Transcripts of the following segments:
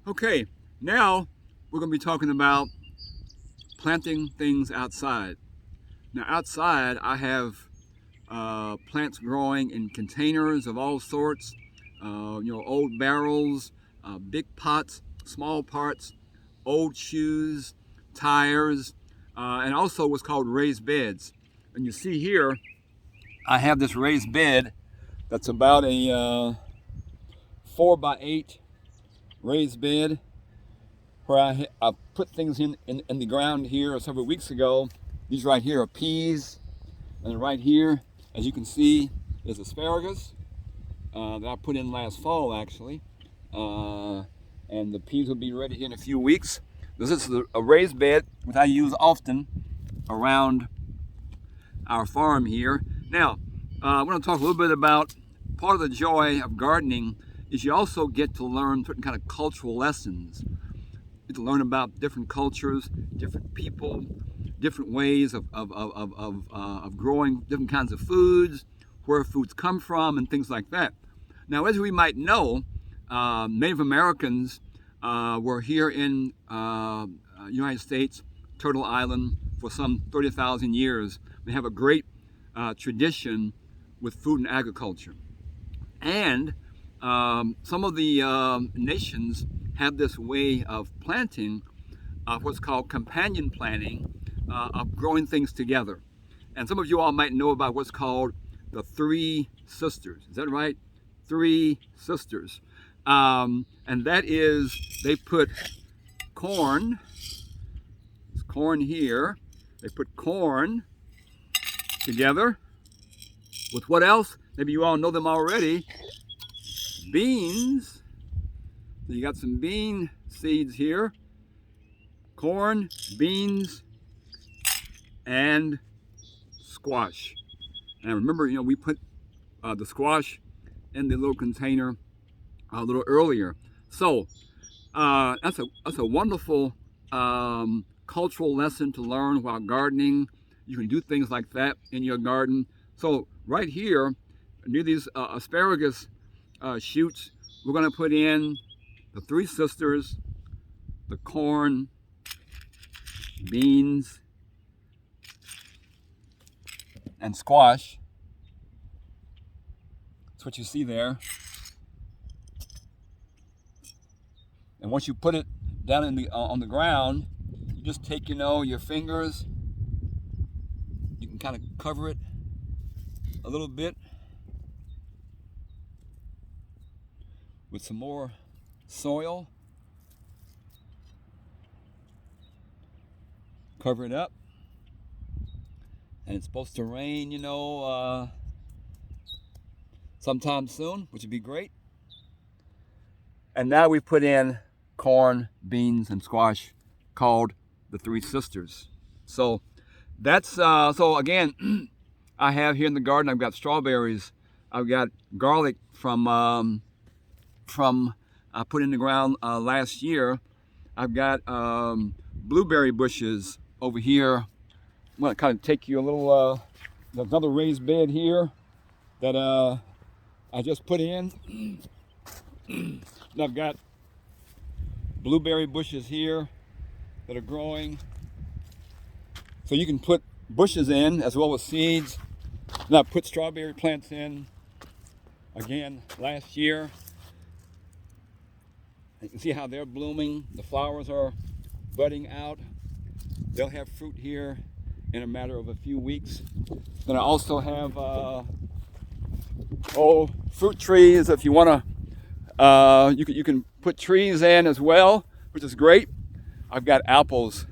Okay, now we're going to be talking about planting things outside. Now outside I have plants growing in containers of all sorts, old barrels, big pots, small pots, old shoes, tires, and also what's called raised beds. And you see here, I have this raised bed that's about a 4x8 raised bed where I put things in the ground here several weeks ago. These right here are peas, and right here, as you can see, is asparagus that I put in last fall actually. And the peas will be ready here in a few weeks. This is a raised bed which I use often around our farm here. Now, I want to talk a little bit about part of the joy of gardening is you also get to learn certain kind of cultural lessons. You get to learn about different cultures, different people, different ways of growing different kinds of foods, where foods come from, and things like that. Now, as we might know, Native Americans were here in United States, Turtle Island, for some 30,000 years. They have a great tradition with food and agriculture. And some of the nations have this way of planting, what's called companion planting, of growing things together. And some of you all might know about what's called the Three Sisters. Is that right? Three Sisters. And that is, they put corn here. They put corn together with what else? Maybe you all know them already. Beans. So you got some bean seeds here. Corn, beans, and squash. And remember, we put the squash in the little container a little earlier. So that's a wonderful cultural lesson to learn while gardening. You can do things like that in your garden. So right here, near these asparagus shoots, we're going to put in the Three Sisters, the corn, beans, and squash. That's what you see there. And once you put it down on the ground, you just take your fingers. You can kind of cover it a little bit with some more soil. Cover it up. And it's supposed to rain, sometime soon, which would be great. And now we put in corn, beans, and squash, called the Three Sisters. So that's so again, I have here in the garden, I've got strawberries, I've got garlic from I put in the ground last year. I've got blueberry bushes over here. I'm going to kind of take you a little, there's another raised bed here that I just put in. And I've got blueberry bushes here that are growing. So you can put bushes in as well as seeds. And I put strawberry plants in again last year. You can see how they're blooming. The flowers are budding out. They'll have fruit here in a matter of a few weeks. Then I also have fruit trees. If you want to, you can put trees in as well, which is great. I've got apples,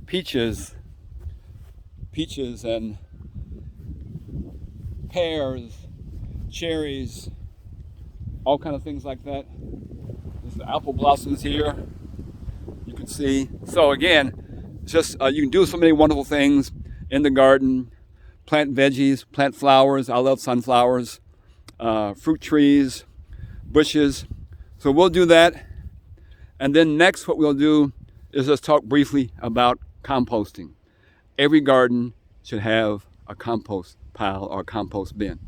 peaches, and pears, cherries, all kind of things like that. There's the apple blossoms here. You can see. So again, it's just you can do so many wonderful things in the garden. Plant veggies, plant flowers. I love sunflowers, fruit trees, bushes. So we'll do that. And then next what we'll do is just talk briefly about composting. Every garden should have a compost pile or a compost bin.